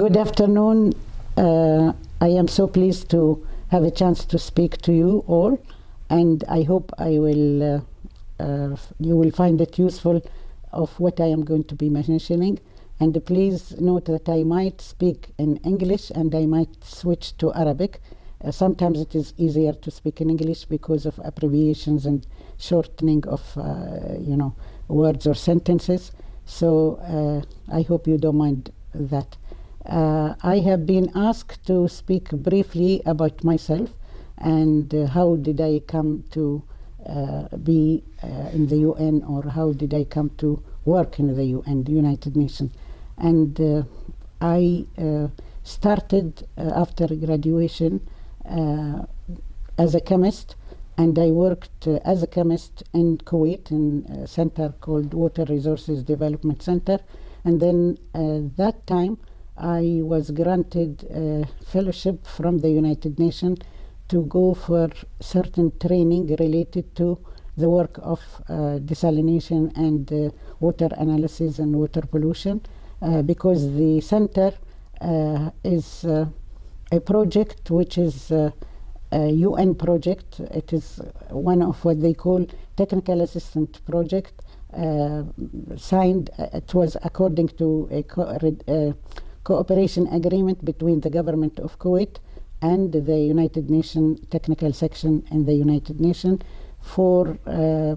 Good afternoon. I am so pleased to have a chance to speak to you all, and I hope you will find it useful of what I am going to be mentioning. And please note that I might speak in English and I might switch to Arabic. Sometimes it is easier to speak in English because of abbreviations and shortening of words or sentences. So I hope you don't mind that. I have been asked to speak briefly about myself and how did I come to be in the UN, or how did I come to work in the UN, the United Nations. And I started after graduation as a chemist, and I worked as a chemist in Kuwait in a center called Water Resources Development Center. And then that time I was granted a fellowship from the United Nations to go for certain training related to the work of desalination and water analysis and water pollution, because the center is a project which is a UN project. It is one of what they call technical assistant project, signed. It was according to a cooperation agreement between the government of Kuwait and the United Nations technical section in the United Nations for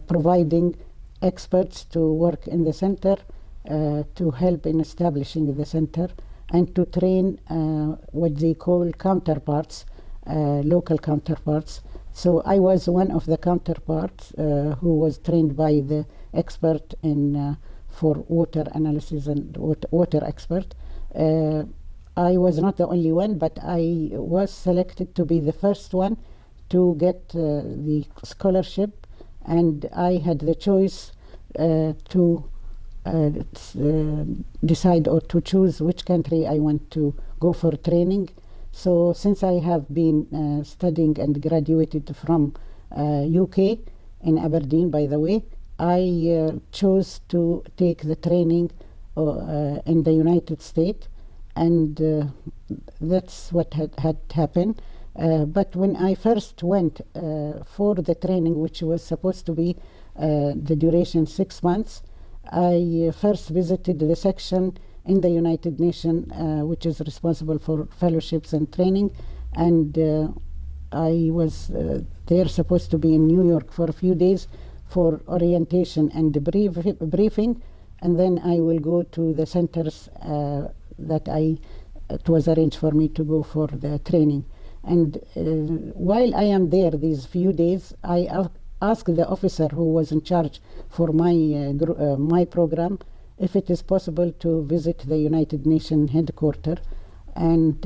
providing experts to work in the center, to help in establishing the center, and to train what they call counterparts, local counterparts. So I was one of the counterparts who was trained by the expert in for water analysis and water expert. I was not the only one, but I was selected to be the first one to get the scholarship, and I had the choice to decide or to choose which country I want to go for training. So since I have been studying and graduated from UK in Aberdeen, by the way, I chose to take the training in the United States, and that's what had happened. But when I first went for the training, which was supposed to be the duration 6 months, I first visited the section in the United Nations which is responsible for fellowships and training, and I was there supposed to be in New York for a few days for orientation and briefing, and then I will go to the centers that it was arranged for me to go for the training. And while I am there these few days, I asked the officer who was in charge for my program if it is possible to visit the United Nations headquarters, and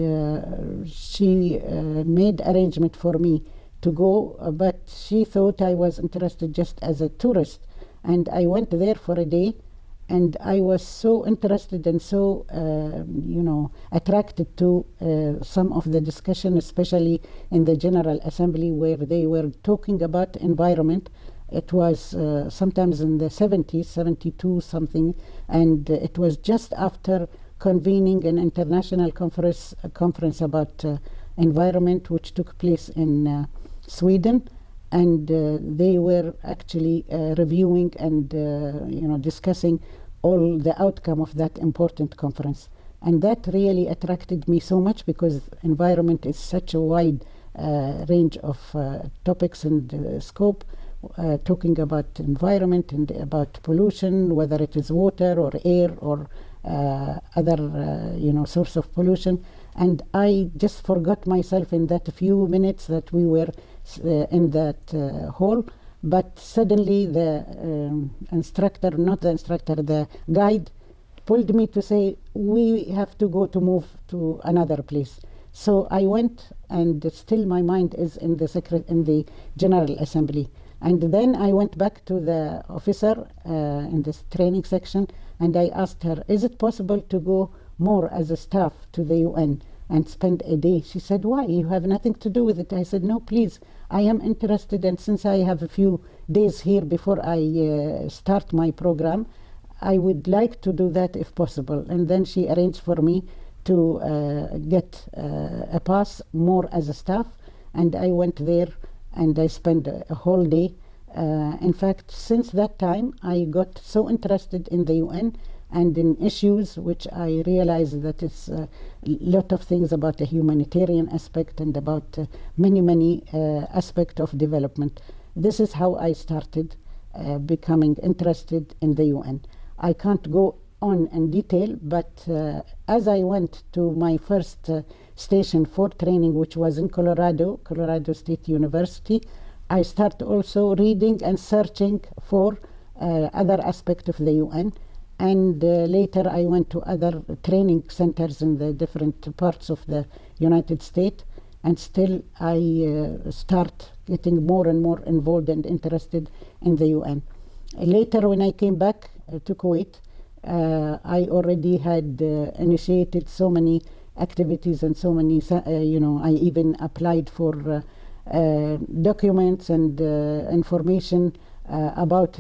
she made arrangement for me to go, but she thought I was interested just as a tourist. And I went there for a day, and I was so interested and so attracted to some of the discussion, especially in the General Assembly, where they were talking about environment. It was sometimes in the 70s, 72 something, and it was just after convening an international conference about environment, which took place in Sweden. And they were actually reviewing and discussing all the outcome of that important conference. And that really attracted me so much, because environment is such a wide range of topics and scope, talking about environment and about pollution, whether it is water or air or other source of pollution. And I just forgot myself in that few minutes that we were in that hall. But suddenly the the guide pulled me to say, we have to move to another place. So I went, and still my mind is in the General Assembly. And then I went back to the officer in this training section, and I asked her, is it possible to go more as a staff to the UN and spend a day? She said, why? You have nothing to do with it. I said, no, please, I am interested, and since I have a few days here before I start my program, I would like to do that if possible. And then she arranged for me to get a pass more as a staff, and I went there and I spent a whole day. In fact, since that time, I got so interested in the UN and in issues which I realized that it's a lot of things about the humanitarian aspect and about many aspects of development. This is how I started becoming interested in the UN. I can't go on in detail, but as I went to my first station for training, which was in Colorado State University, I started also reading and searching for other aspects of the UN. And later I went to other training centers in the different parts of the United States, and still I start getting more and more involved and interested in the UN. Later, when I came back to Kuwait, I already had initiated so many activities and so many, I even applied for documents and information about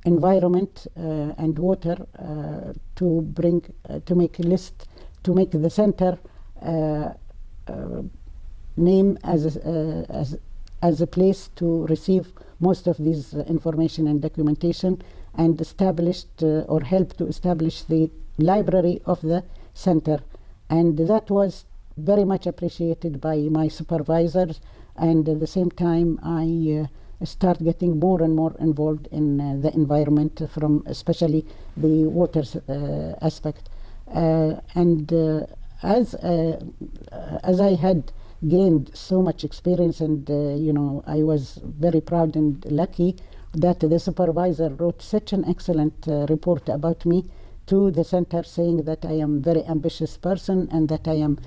environment and water to make a list, to make the center name as a place to receive most of these information and documentation, and established or helped to establish the library of the center. And that was very much appreciated by my supervisors, and at the same time I start getting more and more involved in the environment, from especially the water aspect. And as I had gained so much experience, and I was very proud and lucky that the supervisor wrote such an excellent report about me to the center, saying that I am a very ambitious person and that I am,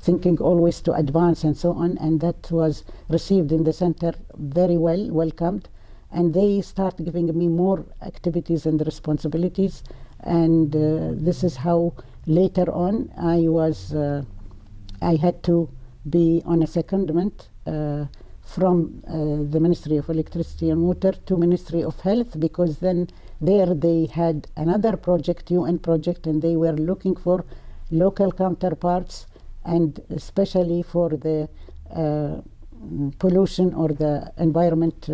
thinking always to advance and so on. And that was received in the center very well, welcomed. And they start giving me more activities and responsibilities. And this is how later on I had to be on a secondment from the Ministry of Electricity and Water to Ministry of Health, because then there they had another project, UN project, and they were looking for local counterparts, and especially for the pollution or the environment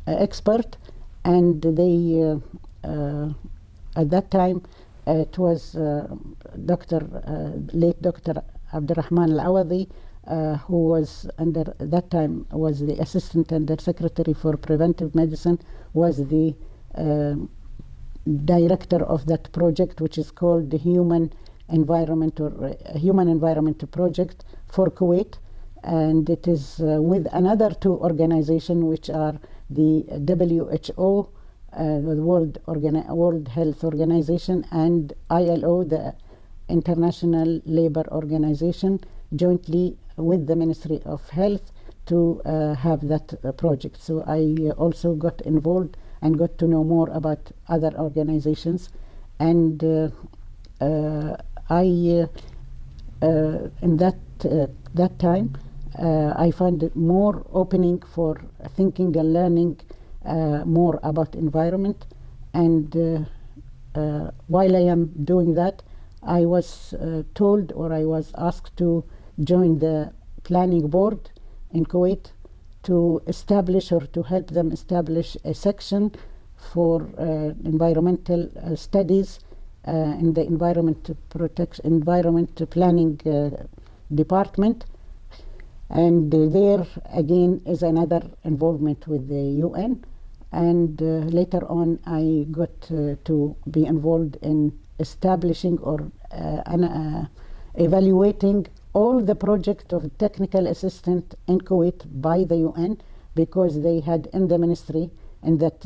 expert. And they at that time it was late Dr. Abdurrahman Al-Awadi, who was that time was the Assistant Under Secretary for Preventive Medicine, was the director of that project, which is called the Human Environment Project for Kuwait. And it is with another two organizations, which are the WHO, the World Health Organization, and ILO, the International Labour Organization, jointly with the Ministry of Health to have that project. So I also got involved and got to know more about other organizations. And in that time, I found it more opening for thinking and learning more about environment. And while I am doing that, I was told, or I was asked to join the planning board in Kuwait to establish or to help them establish a section for environmental studies in the environment planning department. And there again is another involvement with the UN. And later on I got to be involved in establishing or evaluating all the project of technical assistant in Kuwait by the UN, because they had in the ministry, in that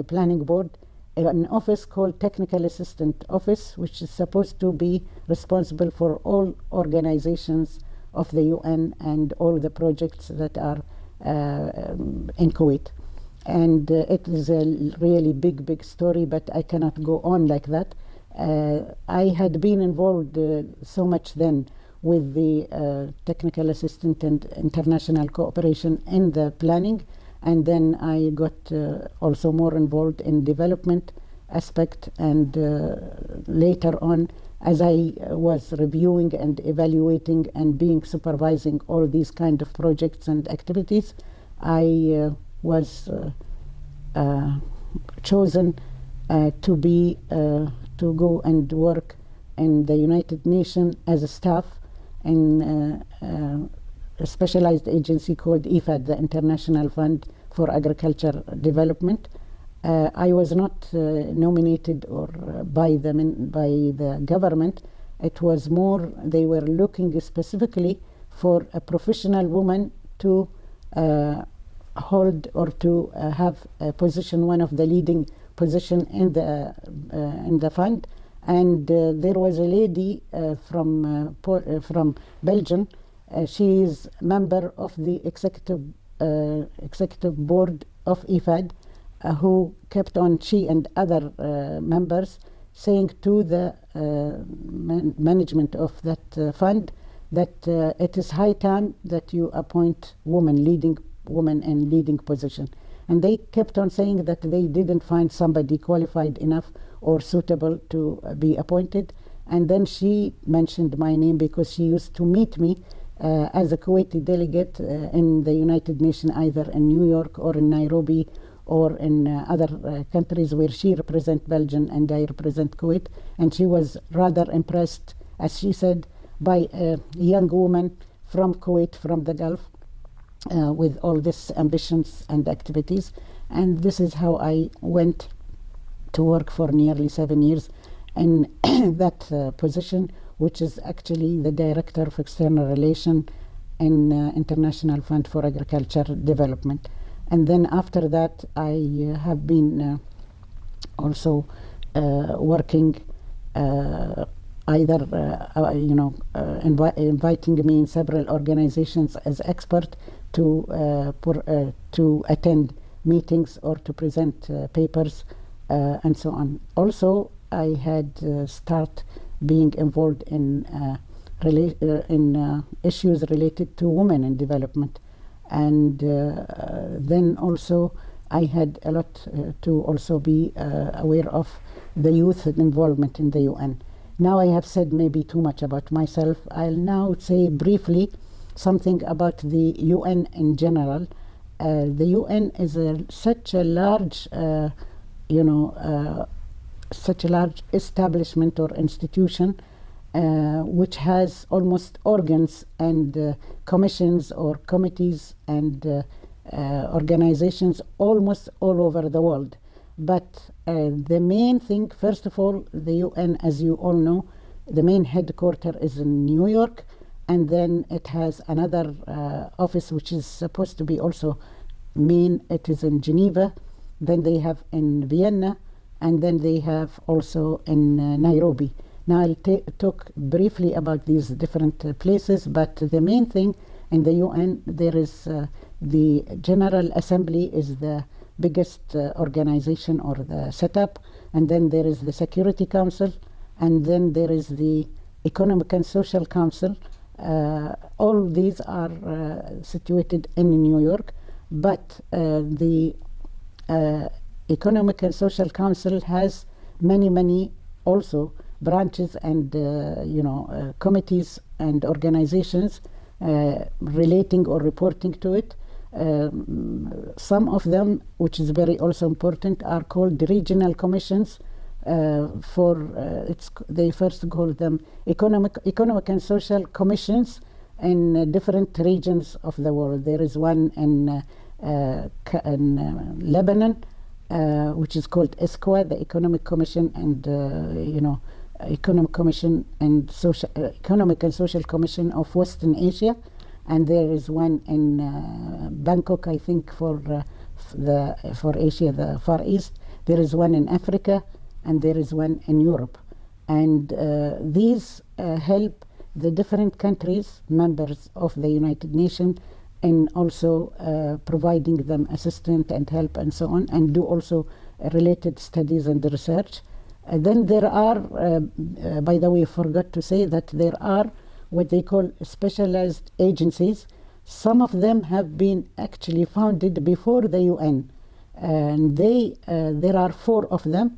planning board, an office called Technical Assistant Office, which is supposed to be responsible for all organizations of the UN and all the projects that are in Kuwait. And it is a really big story, but I cannot go on like that. I had been involved so much then with the technical assistant and international cooperation in the planning, and then I got also more involved in development aspect. And later on, as I was reviewing and evaluating and supervising all these kind of projects and activities, I was chosen to go and work in the United Nations as a staff in a specialized agency called IFAD, the International Fund for Agriculture Development. I was not nominated or by the government. It was more they were looking specifically for a professional woman to hold or to have a position, one of the leading position in the fund. And there was a lady from Belgium. She is member of the executive board of IFAD, who kept on, she and other members, saying to the management of that fund that it is high time that you appoint women in leading position. And they kept on saying that they didn't find somebody qualified enough or suitable to be appointed. And then she mentioned my name because she used to meet me as a Kuwaiti delegate in the United Nations, either in New York or in Nairobi or in other countries where she represents Belgium and I represent Kuwait. And she was rather impressed, as she said, by a young woman from Kuwait, from the Gulf, with all these ambitions and activities. And this is how I went to work for nearly 7 years in that position, which is actually the Director of External Relations in International Fund for Agriculture Development. And then after that, I have been also working either, inviting me in several organizations as expert to attend meetings or to present papers and so on. Also, I had start being involved in issues related to women in development. And then also I had a lot to also be aware of the youth involvement in the UN. Now I have said maybe too much about myself. I'll now say briefly something about the UN in general. The UN is such a large, such a large establishment or institution, which has almost organs and commissions or committees and organizations almost all over the world. But the main thing, first of all, the UN, as you all know, the main headquarters is in New York, and then it has another office which is supposed to be also main. It is in Geneva. Then they have in Vienna, and then they have also in Nairobi. Now I'll talk briefly about these different places, but the main thing in the UN, there is the General Assembly is the biggest organization or the setup, and then there is the Security Council, and then there is the Economic and Social Council. All these are situated in New York, but the Economic and Social Council has many also branches and committees and organizations relating or reporting to it. Some of them, which is very also important, are called regional commissions. They first call them economic and social commissions in different regions of the world. There is one in Lebanon, which is called ESCWA, the Economic Commission and Economic Commission and Economic and Social Commission of Western Asia. And there is one in Bangkok, I think, for Asia, the Far East. There is one in Africa, and there is one in Europe. And these help the different countries, members of the United Nations, in also providing them assistance and help and so on, and do also related studies and research. Then there are, by the way, I forgot to say that there are what they call specialized agencies. Some of them have been actually founded before the UN, and there are 4 of them.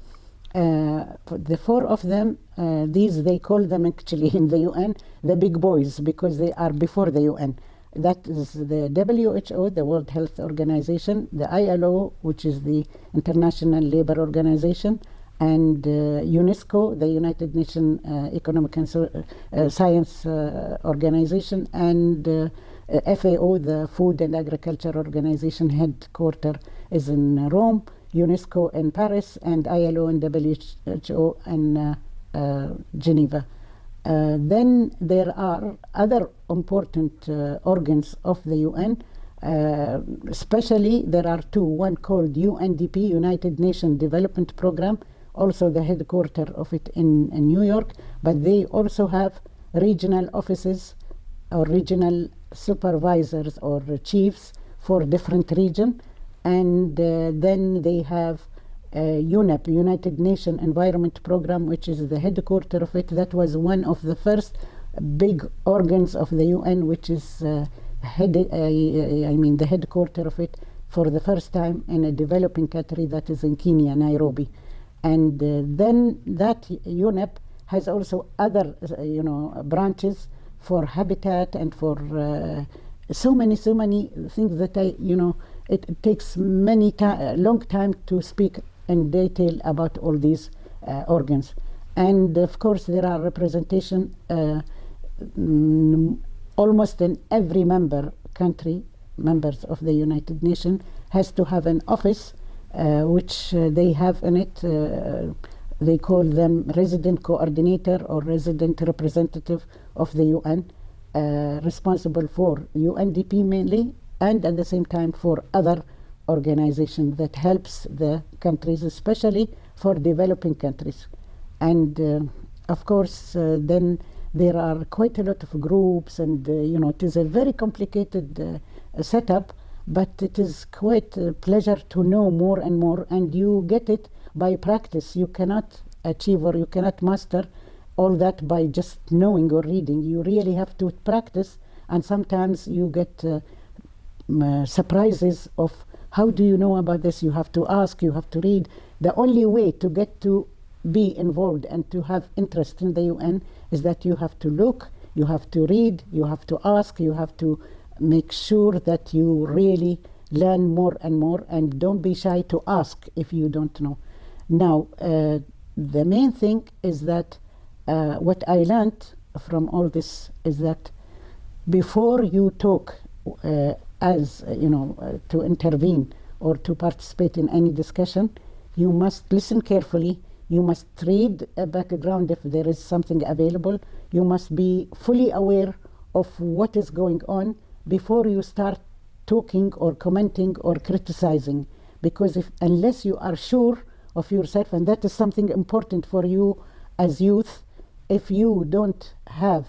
The four of them, these they call them actually in the UN the big boys because they are before the UN. That is the WHO, the World Health Organization, the ILO, which is the International Labour Organization, and UNESCO, the United Nations Economic and Science Organization, and FAO, the Food and Agriculture Organization, headquarter is in Rome, UNESCO in Paris, and ILO and WHO in Geneva. Then there are other important organs of the UN. Especially there are two, one called UNDP, United Nations Development Programme, also the headquarter of it in New York, but they also have regional offices or regional supervisors or chiefs for different regions. And then they have UNEP, United Nations Environment Programme, which is the headquarter of it. That was one of the first big organs of the UN, which is the headquarter of it for the first time in a developing country, that is in Kenya, Nairobi. And then that UNEP has also other branches for habitat and for so many things that it takes long time to speak in detail about all these organs. And of course there are representation almost in every members of the United Nations has to have an office which they have in it. They call them resident coordinator or resident representative of the UN, responsible for UNDP mainly, and at the same time for other organizations that helps the countries, especially for developing countries. And of course then there are quite a lot of groups, and it is a very complicated setup, but it is quite a pleasure to know more and more, and you get it by practice. You cannot achieve or you cannot master all that by just knowing or reading. You really have to practice, and sometimes you get surprises of how do you know about this. You have to ask, you have to read. The only way to get to be involved and to have interest in the UN is that you have to look, you have to read, you have to ask, you have to make sure that you really learn more and more, and don't be shy to ask if you don't know. Now, the main thing is that what I learned from all this is that before you talk to intervene or to participate in any discussion, you must listen carefully. You must read a background if there is something available. You must be fully aware of what is going on before you start talking or commenting or criticizing. Because unless you are sure of yourself, and that is something important for you as youth, if you don't have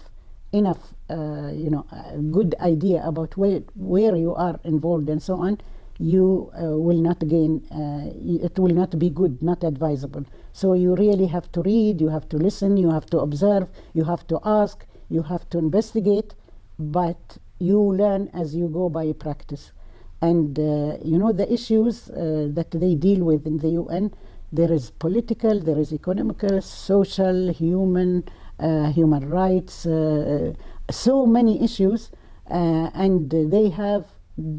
enough good idea about where you are involved and so on, you will not gain, it will not be good, not advisable. So you really have to read, you have to listen, you have to observe, you have to ask, you have to investigate, but you learn as you go by practice. And the issues that they deal with in the UN, there is political, there is economical, social, human rights, so many issues, and they have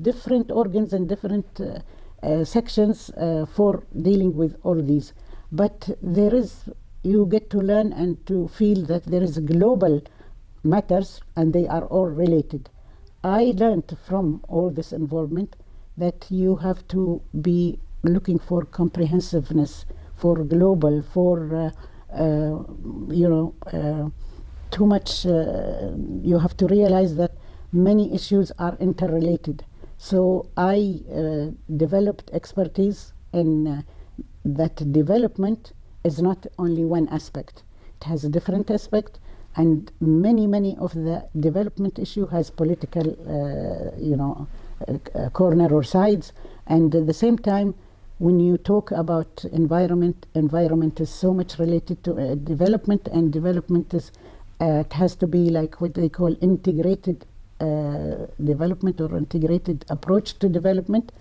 different organs and different sections for dealing with all these. But you get to learn and to feel that there is global matters and they are all related. I learned from all this involvement that you have to be looking for comprehensiveness, for global, for too much. You have to realize that many issues are interrelated. So I developed expertise in that development is not only one aspect. It has a different aspect, and many of the development issue has political corner or sides. And at the same time, when you talk about environment is so much related to development, and development is it has to be like what they call integrated development or integrated approach to development.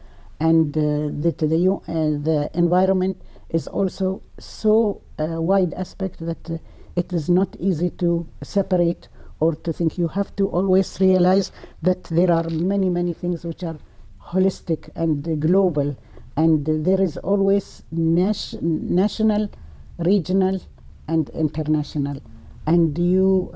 And the environment is also so wide aspect that it is not easy to separate or to think. You have to always realize that there are many, many things which are holistic and global, and there is always national, regional, and international. And you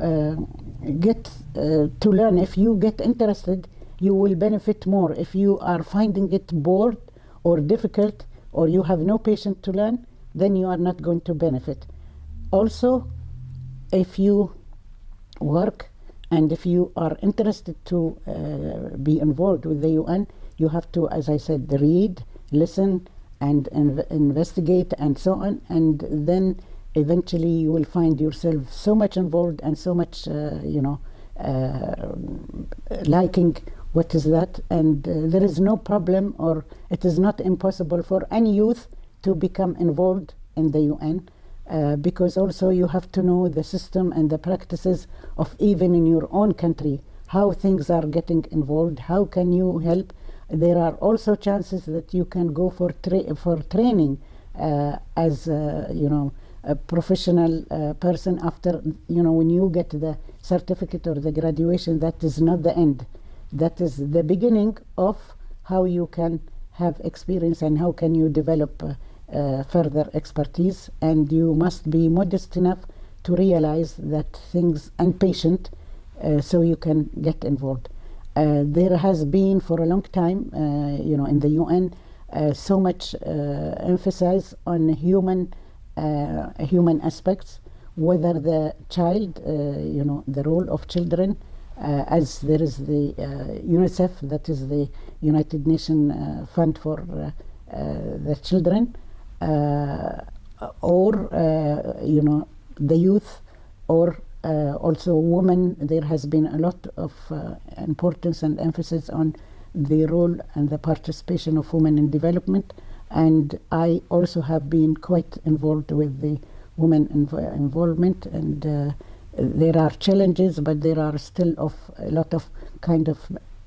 get to learn. If you get interested, you will benefit more. If you are finding it bored or difficult, or you have no patience to learn, then you are not going to benefit. Also, if you work and if you are interested to be involved with the UN, you have to, as I said, read, listen, and investigate, and so on. And then eventually you will find yourself so much involved and so much, liking what is that. And there is no problem, or it is not impossible for any youth to become involved in the UN. Because also you have to know the system and the practices of even in your own country, how things are getting involved, how can you help. There are also chances that you can go for training as a professional person after, when you get the certificate or the graduation. That is not the end. That is the beginning of how you can have experience and how can you develop further expertise. And you must be modest enough to realize that things, and patient, so you can get involved. There has been for a long time, in the UN, so much emphasis on human aspects, whether the child, the role of children, as there is the UNICEF, that is the United Nations Fund for the Children, or the youth, or also women. There has been a lot of importance and emphasis on the role and the participation of women in development. And I also have been quite involved with the women involvement, and there are challenges, but there are still a lot of kind of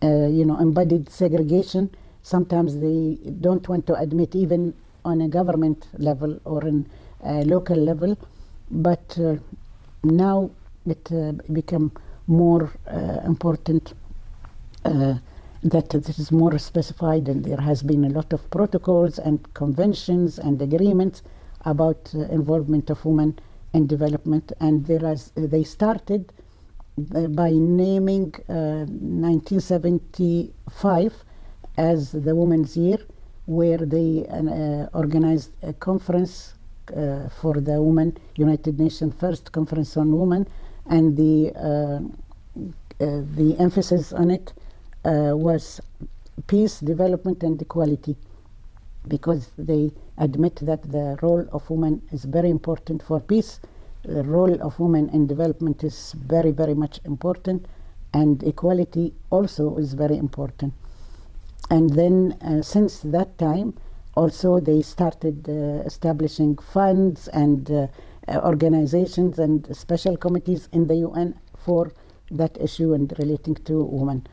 embodied segregation. Sometimes they don't want to admit, even on a government level or in a local level, but now it become more important that it is more specified, and there has been a lot of protocols and conventions and agreements about involvement of women in development. And they started by naming 1975 as the Women's Year, where they organized a conference for the women, United Nations first conference on women, and the emphasis on it was peace, development, and equality, because they admit that the role of women is very important for peace. The role of women in development is very, very much important, and equality also is very important. And then since that time, also they started establishing funds and organizations and special committees in the UN for that issue and relating to women.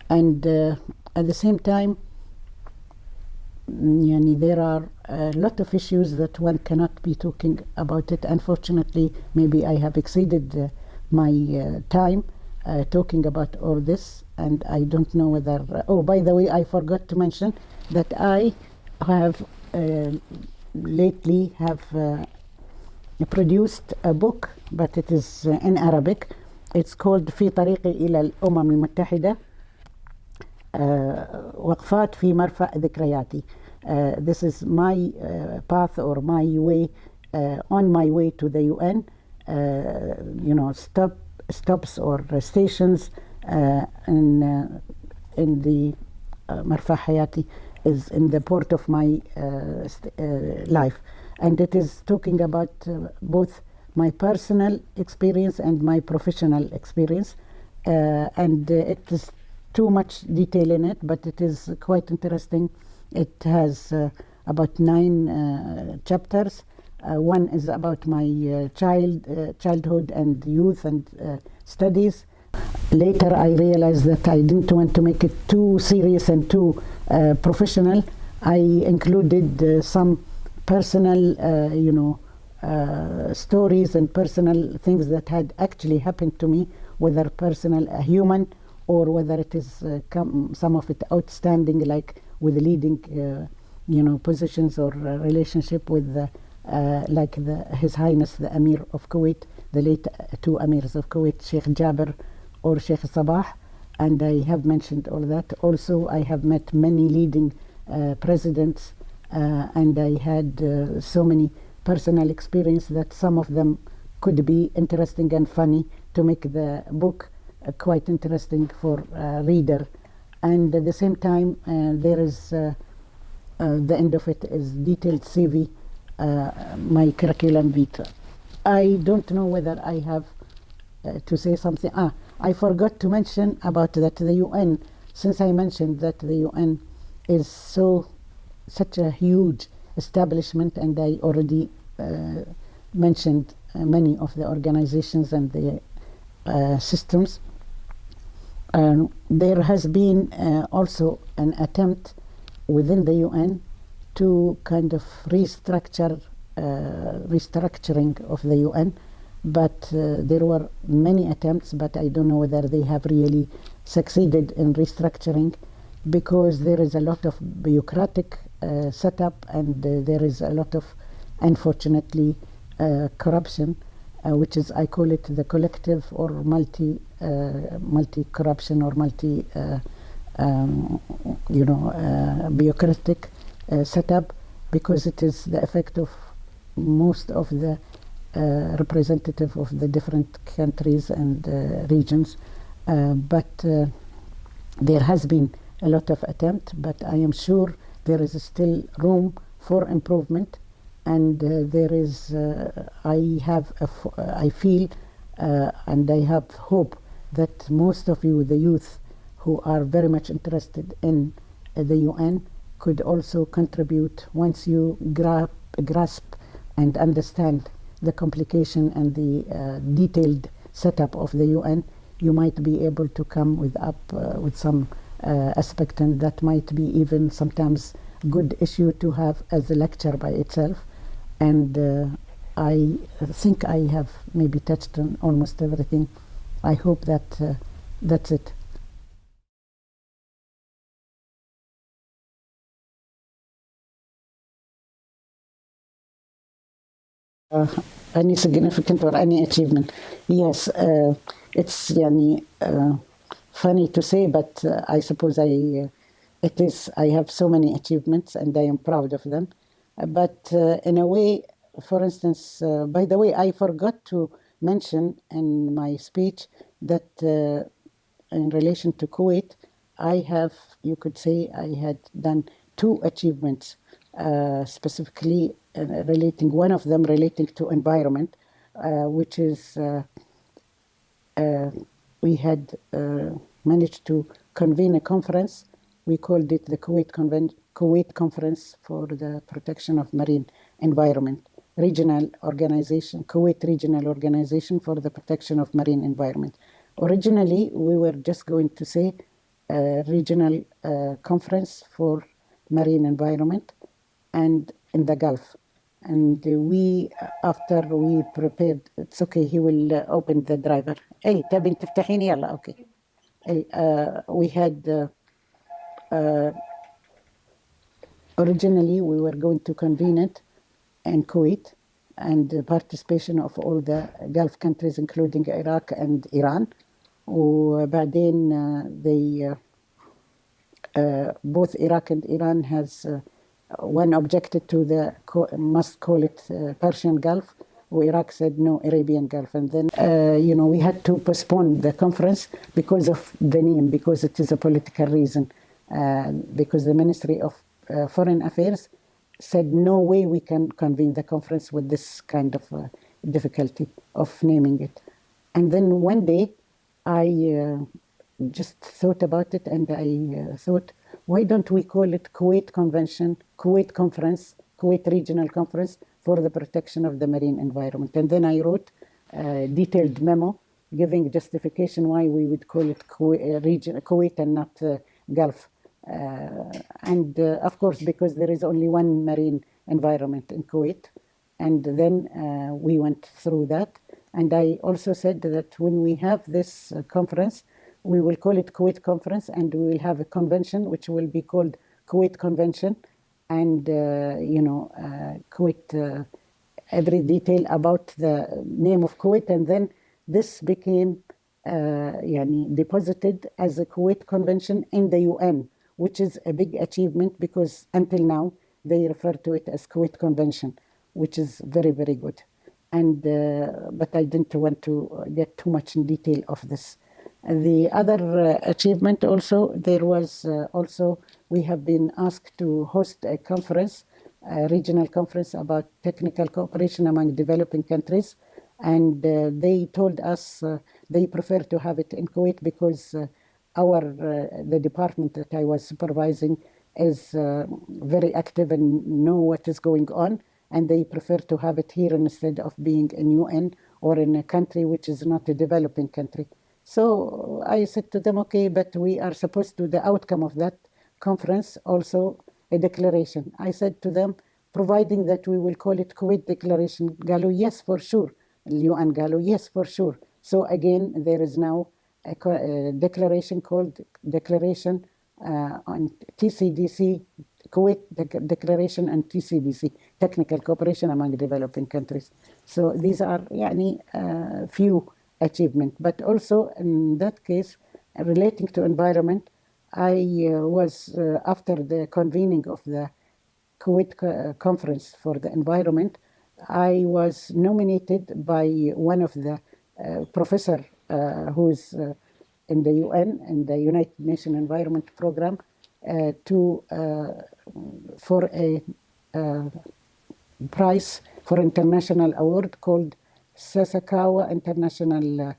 And at the same time, there are a lot of issues that one cannot be talking about it. Unfortunately, maybe I have exceeded my time talking about all this, and I don't know whether... oh, by the way, I forgot to mention that I have lately produced a book, but it is in Arabic. It's called في طريقي إلى الأمم المتحدة وقفات في مرفأ ذكرياتي. This is my path, or my way, on my way to the UN, stops or stations in the Marfa Hayati is in the port of my life. And it is talking about both my personal experience and my professional experience. And it is too much detail in it, but it is quite interesting. It has about 9 chapters. One is about my childhood and youth and studies. Later I realized that I didn't want to make it too serious and too professional. I included some personal, stories and personal things that had actually happened to me, whether personal, human, or whether it is some of it outstanding, like with leading, positions or relationship with like His Highness the Emir of Kuwait, the late two Emirs of Kuwait, Sheikh Jabir or Sheikh Sabah, and I have mentioned all that. Also, I have met many leading presidents, and I had so many personal experience that some of them could be interesting and funny to make the book quite interesting for reader. And at the same time, there is the end of it is detailed CV, my curriculum vitae. I don't know whether I have to say something. I forgot to mention about that the UN, since I mentioned that the UN is such a huge establishment, and I already mentioned many of the organizations and the systems. There has been also an attempt within the UN to kind of restructuring of the UN, but there were many attempts, but I don't know whether they have really succeeded in restructuring, because there is a lot of bureaucratic setup, and there is a lot of, unfortunately, corruption, which is, I call it the collective or multi corruption or multi bureaucratic setup, because it is the effect of most of the representative of the different countries and regions. But there has been a lot of attempt, but I am sure there is still room for improvement. And there is, I feel, and I have hope that most of you, the youth, who are very much interested in the UN, could also contribute. Once you grasp and understand the complication and the detailed setup of the UN, you might be able to come with some aspect, and that might be even sometimes good issue to have as a lecture by itself. And I think I have maybe touched on almost everything. I hope that that's it. Any significant or any achievement? Yes, it's funny to say, but I suppose it is. I have so many achievements, and I am proud of them. But in a way, for instance, by the way, I forgot to mention in my speech that in relation to Kuwait, I have, you could say, I had done two achievements, specifically one of them relating to environment, which is we had managed to convene a conference. We called it the Kuwait Conference for the Protection of Marine Environment, regional organization, Kuwait Regional Organization for the Protection of Marine Environment. Originally, we were just going to say regional conference for marine environment and in the Gulf. And after we prepared, it's okay, he will open the driver. Hey, تبي تفتحين يلا, okay. Hey, we had originally we were going to convene it in Kuwait, and the participation of all the Gulf countries, including Iraq and Iran. وبعدين they both Iraq and Iran has one objected to the must call it Persian Gulf, where Iraq said no, Arabian Gulf. And then we had to postpone the conference because of the name, because it is a political reason, because the Ministry of Foreign Affairs said no way we can convene the conference with this kind of difficulty of naming it. And then one day I just thought about it, and I thought, why don't we call it Kuwait Convention, Kuwait Conference, Kuwait Regional Conference for the Protection of the Marine Environment? And then I wrote a detailed memo giving justification why we would call it Kuwait and not Gulf. And of course, because there is only one marine environment in Kuwait. And then we went through that. And I also said that when we have this conference, we will call it Kuwait Conference, and we will have a convention which will be called Kuwait Convention. And, Kuwait, every detail about the name of Kuwait. And then this became deposited as a Kuwait Convention in the UN, which is a big achievement because until now they refer to it as Kuwait Convention, which is very, very good. And but I didn't want to get too much in detail of this. The other achievement also, there was also, we have been asked to host a conference, a regional conference about technical cooperation among developing countries. And they told us they prefer to have it in Kuwait because the department that I was supervising is very active and know what is going on. And they prefer to have it here instead of being in UN or in a country which is not a developing country. So I said to them, okay, but we are supposed to, the outcome of that conference, also a declaration. I said to them, providing that we will call it Kuwait Declaration, Galu, yes, for sure. UN Galu, yes, for sure. So again, there is now a declaration called Declaration on TCDC, Kuwait Declaration and TCDC, Technical Cooperation Among Developing Countries. So these are few achievements. But also in that case, relating to environment, I was, after the convening of the Kuwait conference for the environment, I was nominated by one of the professor who's in the UN, in the United Nations Environment Program, for a prize for international award called Sasakawa International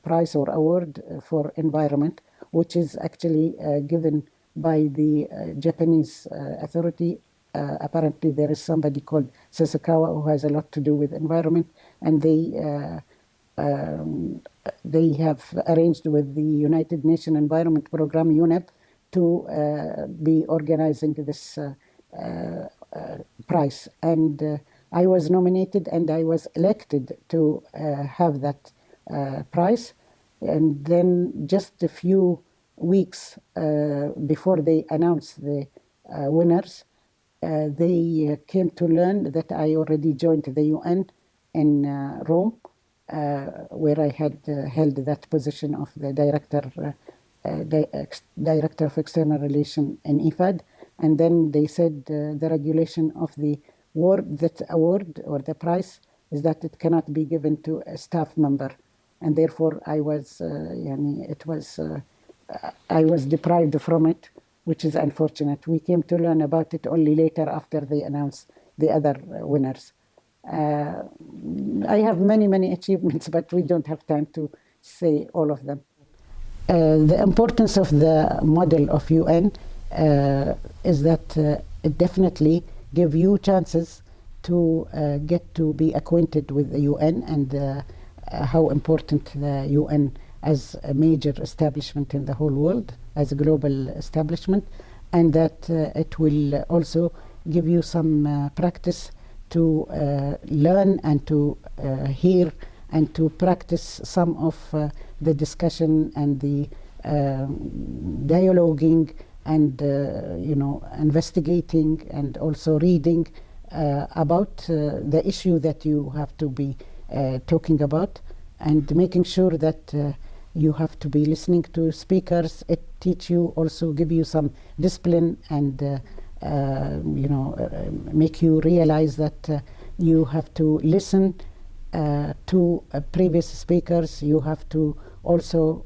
Prize or Award for Environment, which is actually given by the Japanese authority. Apparently there is somebody called Sasakawa who has a lot to do with environment, and they have arranged with the United Nations Environment Program, UNEP, to be organizing this prize. And I was nominated and I was elected to have that prize. And then just a few weeks before they announced the winners, they came to learn that I already joined the UN in Rome, where I had held that position of the Director of External Relations in IFAD. And then they said the regulation of the award or the prize is that it cannot be given to a staff member. And therefore I was, I was deprived from it, which is unfortunate. We came to learn about it only later after they announced the other winners. I have many, many achievements, but we don't have time to say all of them. The importance of the model of UN is that it definitely gives you chances to get to be acquainted with the UN and how important the UN as a major establishment in the whole world, as a global establishment, and that it will also give you some practice to learn and to hear and to practice some of the discussion and the dialoguing and investigating and also reading about the issue that you have to be talking about, and making sure that you have to be listening to speakers. It teach you, also give you some discipline and make you realize that you have to listen to previous speakers. You have to also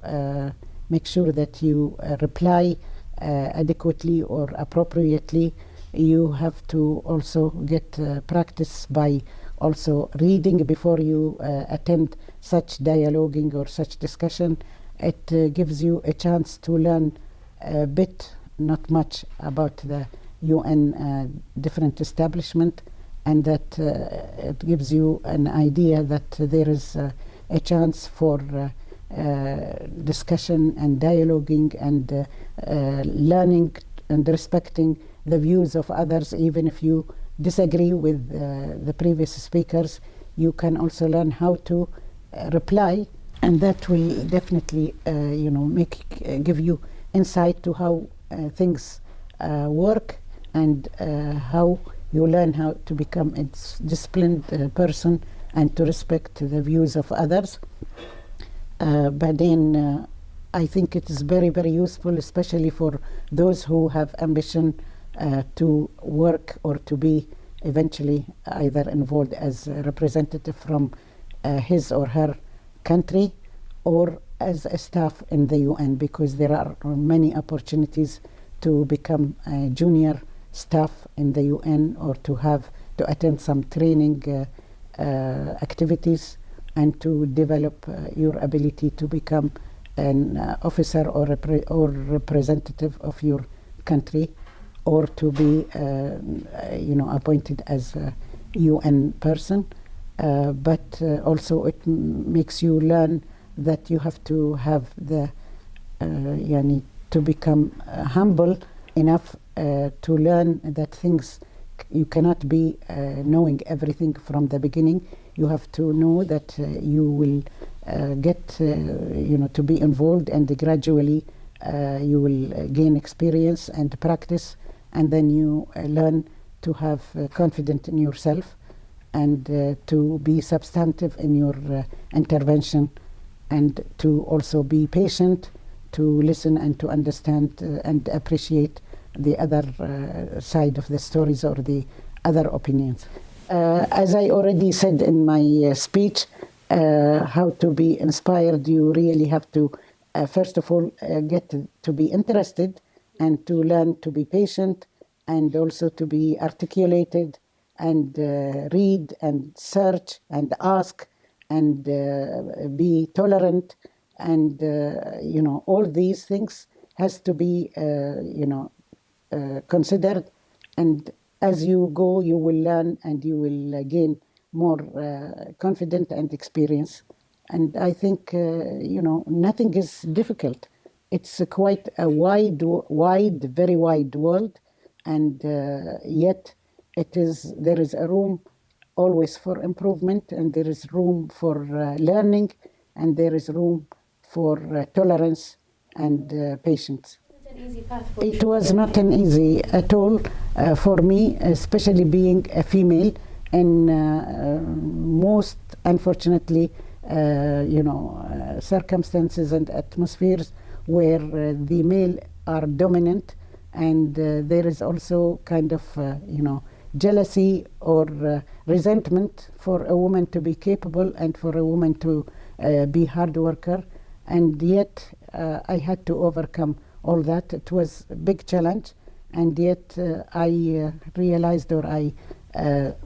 make sure that you reply adequately or appropriately. You have to also get practice by also reading before you attend such dialoguing or such discussion. It gives you a chance to learn a bit, not much, about the UN different establishment, and that it gives you an idea that there is a chance for discussion and dialoguing and learning and respecting the views of others. Even if you disagree with the previous speakers, you can also learn how to reply, and that will definitely give you insight to how things work, and how you learn how to become a disciplined person and to respect the views of others. But then I think it is very, very useful, especially for those who have ambition to work or to be eventually either involved as a representative from his or her country, or as a staff in the UN, because there are many opportunities to become a junior staff in the UN, or to attend some training activities, and to develop your ability to become an officer or representative of your country, or to be appointed as a UN person. But also it makes you learn that you have to have the to become humble enough to learn that things, you cannot be knowing everything from the beginning. You have to know that you will get to be involved, and gradually you will gain experience and practice, and then you learn to have confidence in yourself, and to be substantive in your intervention, and to also be patient, to listen and to understand and appreciate the other side of the stories or the other opinions. As I already said in my speech, how to be inspired, you really have to, first of all, get to be interested, and to learn to be patient, and also to be articulated, and read and search and ask, and be tolerant, and all these things has to be considered. And as you go, you will learn, and you will gain more confidence and experience. And I think nothing is difficult. It's quite a very wide world, and yet there is a room always for improvement, and there is room for learning, and there is room for tolerance and patience. It was not an easy at all for me, especially being a female, in most, unfortunately, circumstances and atmospheres where the male are dominant, and there is also kind of jealousy or resentment for a woman to be capable, and for a woman to be hard worker. And yet I had to overcome all that. It was a big challenge, and yet I realized, or I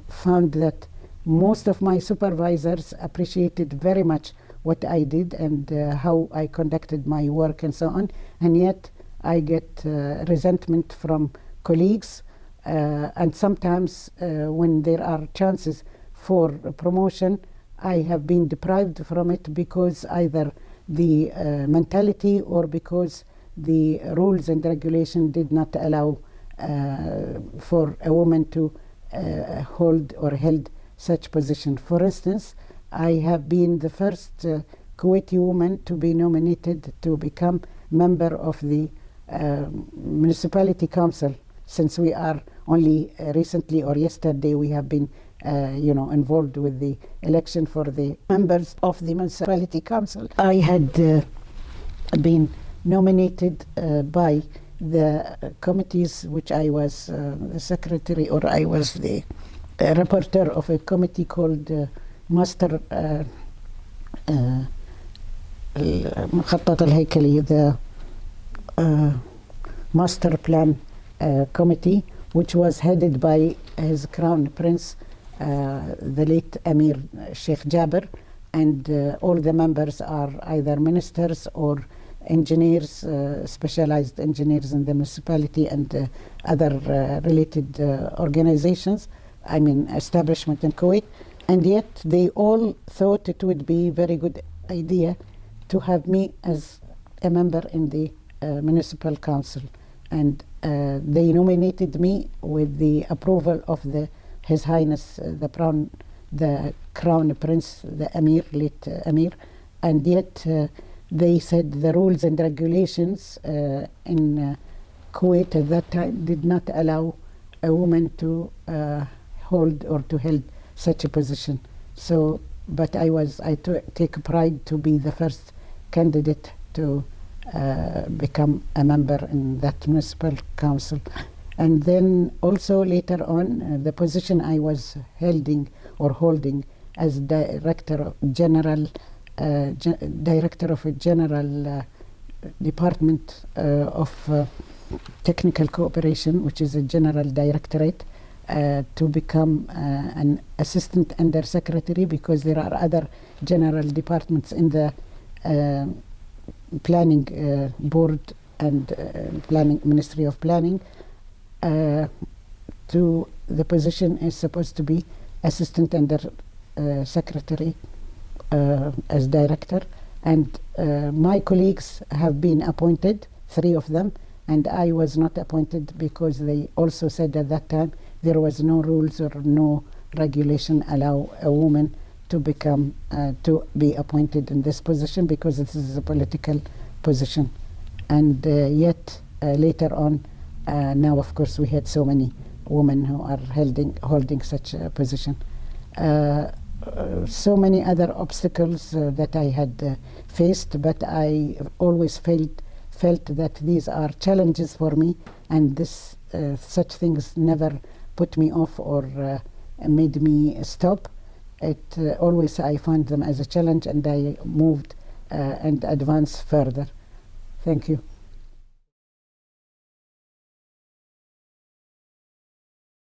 found that most of my supervisors appreciated very much what I did, and how I conducted my work and so on. And yet I get resentment from colleagues, and sometimes when there are chances for promotion, I have been deprived from it, because either the mentality, or because the rules and regulation did not allow for a woman to hold or held such position. For instance, I have been the first Kuwaiti woman to be nominated to become member of the municipality council, since we are only recently, or yesterday, we have been involved with the election for the members of the municipality council. I had been nominated by the committees, which I was the secretary, or I was the rapporteur of a committee called Master المخطط الهيكلي, the Master Plan Committee, which was headed by His Crown Prince, the late Amir Sheikh Jaber, and all the members are either ministers or engineers, specialized engineers in the municipality, and other related organizations, establishment in Kuwait. And yet they all thought it would be a very good idea to have me as a member in the municipal council. And they nominated me with the approval of His Highness the Crown Prince, the Emir, late Emir, and yet they said the rules and regulations in Kuwait at that time did not allow a woman to hold or to hold such a position. So, but I take pride to be the first candidate to become a member in that municipal council. And then also later on, the position I was holding as director of a general department of technical cooperation, which is a general directorate, to become an assistant under secretary, because there are other general departments in the planning board and planning Ministry of Planning. To the position is supposed to be assistant under secretary as director, and my colleagues have been appointed, 3 of them, and I was not appointed because they also said at that time there was no rules or no regulation allow a woman to become to be appointed in this position, because this is a political position. And yet later on, now of course we had so many women who are holding such a position. So many other obstacles that I had faced, but I always felt that these are challenges for me, and such things never put me off or made me stop. Always I found them as a challenge, and I moved and advanced further. Thank you.